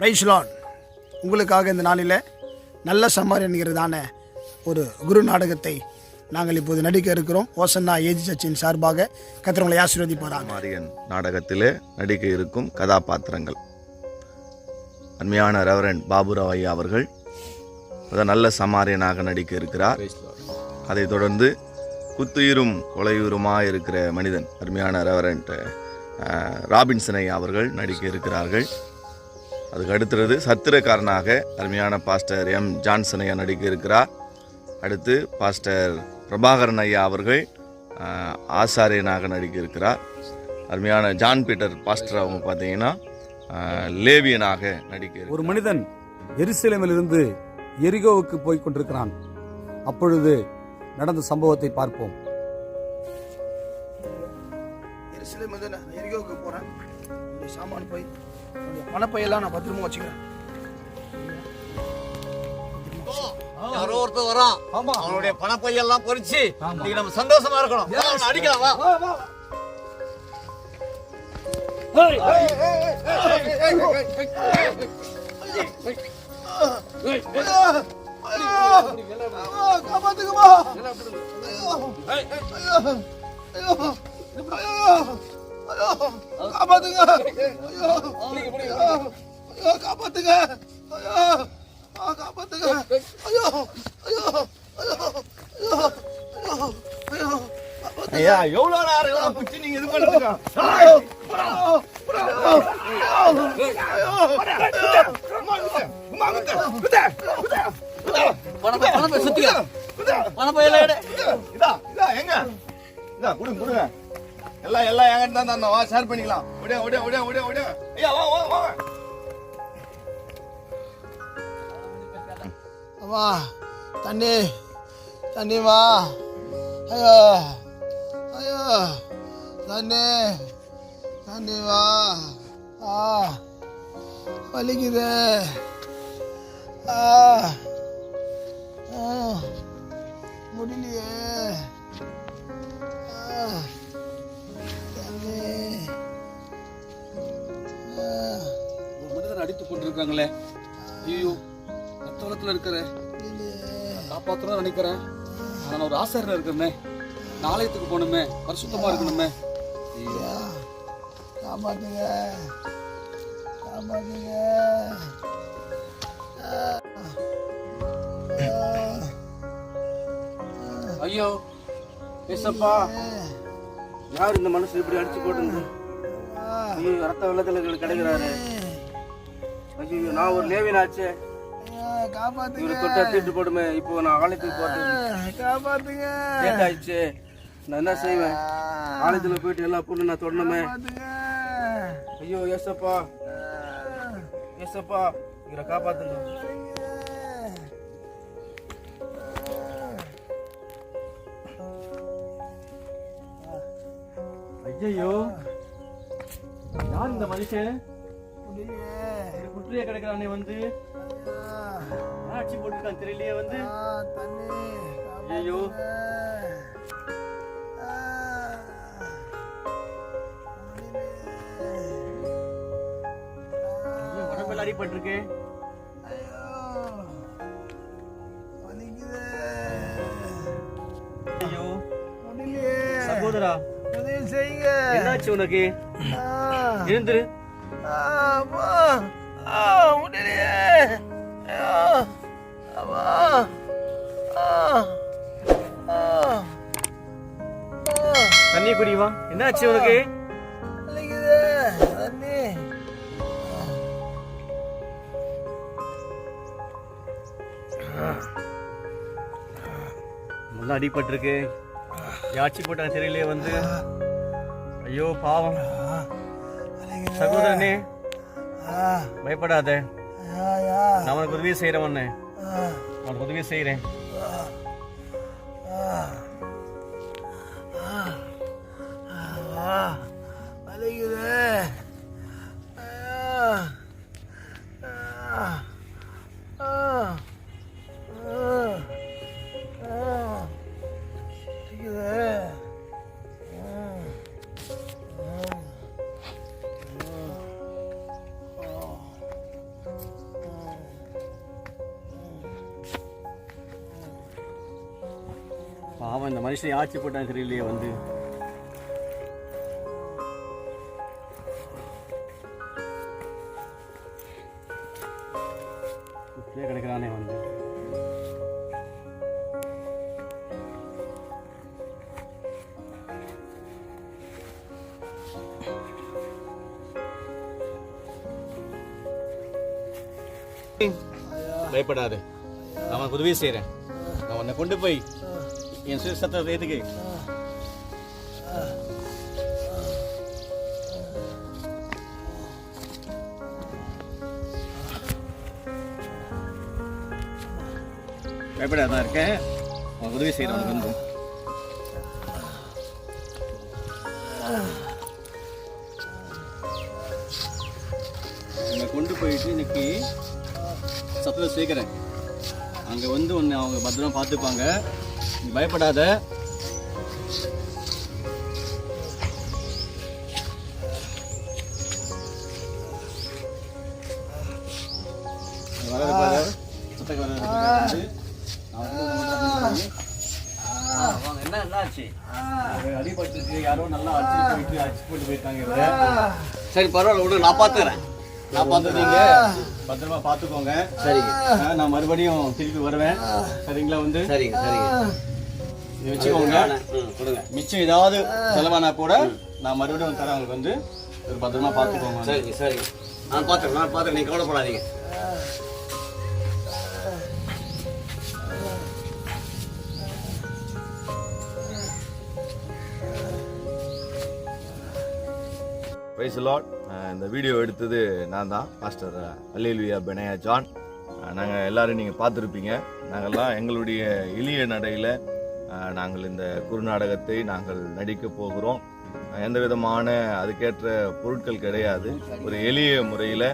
Price Lord. உங்களுக்காக இந்த நாளில் நல்ல சமாரி என்கிறதான ஒரு குரு நாடகத்தை நாங்கள் இப்போது நடிக்க இருக்கிறோம். ஓசன்னா ஏஜி சர்ச்சின் சார்பாக கர்த்தர் உங்களை ஆசீர்வதிப்பாராக. மாரியன் நாடகத்திலே நடிக்க இருக்கும் கதாபாத்திரங்கள்: அருமையான ரெவரண்ட் பாபுராவ் ஐயா அவர்கள் நல்ல சமாரியனாக நடிக்க இருக்கிறார். அதைத் தொடர்ந்து குத்துயிரும் கொலையுருமாக இருக்கிற மனிதன் அருமையான ரெவரண்ட் ராபின்சன் ஐயா அவர்கள் நடிக்க இருக்கிறார்கள். அதுக்கு அடுத்தது சத்திரக்காரனாக அருமையான பாஸ்டர் எம் ஜான்சன் ஐயா நடிக்க இருக்கிறார். அடுத்து பாஸ்டர் பிரபாகரன் ஐயா அவர்கள் ஆசாரியனாக நடிக்க இருக்கிறார். அருமையான ஜான் பீட்டர் பாஸ்டர் அவங்க பார்த்தீங்கன்னா லேவியனாக நடிக்க. ஒரு மனிதன் எருசலேமிலிருந்து எரிகோவுக்கு போய் கொண்டிருக்கிறான். அப்பொழுது நடந்த சம்பவத்தை பார்ப்போம். எரிகோவுக்கு போறேன். சாமான் போய் பணப்பையெல்லாம் நான் பத்திரமா வச்சுக்கிறேன். யாரோ ஒருத்தர் வரான். அவனுடைய பணப்பையெல்லாம் பொறிச்சு இன்னைக்கு நம்ம சந்தோஷமா இருக்கணும். அடிக்கலாம் வா. காப்பாத்துக்குமா. காப்பாத்துங்க. காப்பாத்துங்க. காப்பாத்துங்க. ஐயா எவ்வளவு நேரம் பிடிச்சி நீங்க இது பண்ணுங்க. பணப்பை சுத்திக்க. பணப்பையில எங்க கொடுங்க எல்லாம் என்கிட்ட தான் தந்தோம். வா ஷேர் பண்ணிக்கலாம். ஐயா வா. அம்மா தண்ணி வா. ஐயோ தண்ணி வா. வலிக்குது. முடியலையே. ஒரு மனிதன் அடித்துக் கொண்டிருக்காங்களே. ஐயோ ரத்தத்துல இருக்கிற காப்பாற்றணும் நினைக்கிறேன். ஆனா நான் ஒரு ஆசிரியர் இருக்கணுமே, நாளையத்துக்கு போகணுமே, பரிசுத்தமா இருக்கணுமே. காப்பாத்துங்க. ஐயோ ஏசப்பா, யார் இந்த மனுஷன் இப்படி அடிச்சு போட்டு ஐயோ ரத்த வெள்ளத்துல கிடைக்கிறாரு. ஐயோ நான் ஒரு லேவினாச்சே. இவரு தொட்டா தீட்டு போடுமே. இப்போ நான் ஆலயத்துக்கு போறது லேட் ஆயிடுச்சு. நான் என்ன செய்வேன்? ஆலயத்துல போயிட்டு எல்லா பொண்ணு நான் தொடணுமே. ஐயோ ஏசப்பா இவரை காப்பாத்துங்க. ஐயோ யார் இந்த மனுஷன்? குற்றியா கிடைக்கிறானே வந்து ஆட்சி போட்டுருக்கான் தெரியலையே வந்து. ஐயோ உடம்பெல்லாம் அடிபட்டிருக்கு. ஐயோ சகோதரா என்னாச்சு உனக்கு? எழுந்துரு. தண்ணி குடிவா. என்னாச்சு உனக்கு? நல்லா அடிபட்டிருக்கு. யாச்சி போட்டான் தெரியலையே வந்து. ஐயோ பாவம். சகோதரனே பயப்படாத. நான் உனக்கு உதவி செய்யறேன். உனக்கு உதவி செய்யறேன். பாவம் இந்த மனுஷனை ஆட்சி போட்டான் தெரியலையே வந்து. இப்படியே கிடைக்கிறானே வந்து. பயப்படாது, நான் உனக்கு உதவி செய்கிறேன். நான் உன்னை கொண்டு போய் என் சத்தத்தை ஏற்றுக்கு. பயப்படாத, நான் இருக்கேன். உனக்கு உதவி செய்கிறேன். உனக்கு வந்து உன்னை கொண்டு போயிட்டு இன்னைக்கு சத்தத்தை சேர்க்குறேன். அங்கே வந்து ஒன்று அவங்க பத்திரமா பார்த்துப்பாங்க. நீ பயப்படாத. வராது பாரு, சத்தக்கு வராது. என்னாச்சு? அடிபட்டு யாரோ நல்லா அடிச்சு போட்டு போயிருக்காங்க. சரி பரவாயில்ல விடு, நான் பார்த்துக்கிறேன். நான் பார்த்துட்டீங்க, பத்திரமா பார்த்துக்கோங்க. சரிங்க, நான் மறுபடியும் திருப்பி வருவேன். சரிங்களா? வந்து சரிங்க சரிங்க இதை வச்சுக்கோங்க. கொடுங்க. மிச்சம் ஏதாவது செலவானா கூட நான் மறுபடியும் தரேன். அவங்களுக்கு வந்து ஒரு பத்திரமா பார்த்துக்கோங்க. சரிங்க சரிங்க, நான் பார்த்துறேன். நீங்கள் கவலைப்படாதீங்க. Praise the Lord. இந்த வீடியோ எடுத்தது நான் தான், பாஸ்டர் அல்லேலூயா பெனையா ஜான். நாங்கள் எல்லாரும் நீங்கள் பார்த்துருப்பீங்க. நாங்கள்லாம் எங்களுடைய எளிய நடையில் நாங்கள் இந்த குறுநாடகத்தை நாங்கள் நடிக்க போகிறோம். எந்த விதமான அதுக்கேற்ற பொருட்கள் கிடையாது. ஒரு எளிய முறையில்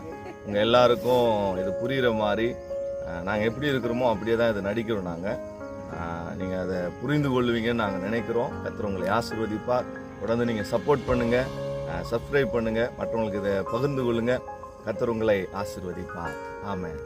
உங்கள் எல்லாருக்கும் இது புரிகிற மாதிரி நாங்கள் எப்படி இருக்கிறோமோ அப்படியே தான் இதை நடிக்கிறோம். நீங்கள் அதை புரிந்து கொள்வீங்கன்னு நாங்கள் நினைக்கிறோம். கர்த்தர் உங்களை ஆசீர்வதிப்பார். தொடர்ந்து நீங்கள் சப்போர்ட் பண்ணுங்கள், சப்ஸ்கிரைப் பண்ணுங்கள், மற்றவங்களுக்கு இதை பகிர்ந்து கொள்ளுங்கள். கர்த்தர் உங்களை ஆசீர்வதிப்பார். ஆமென்.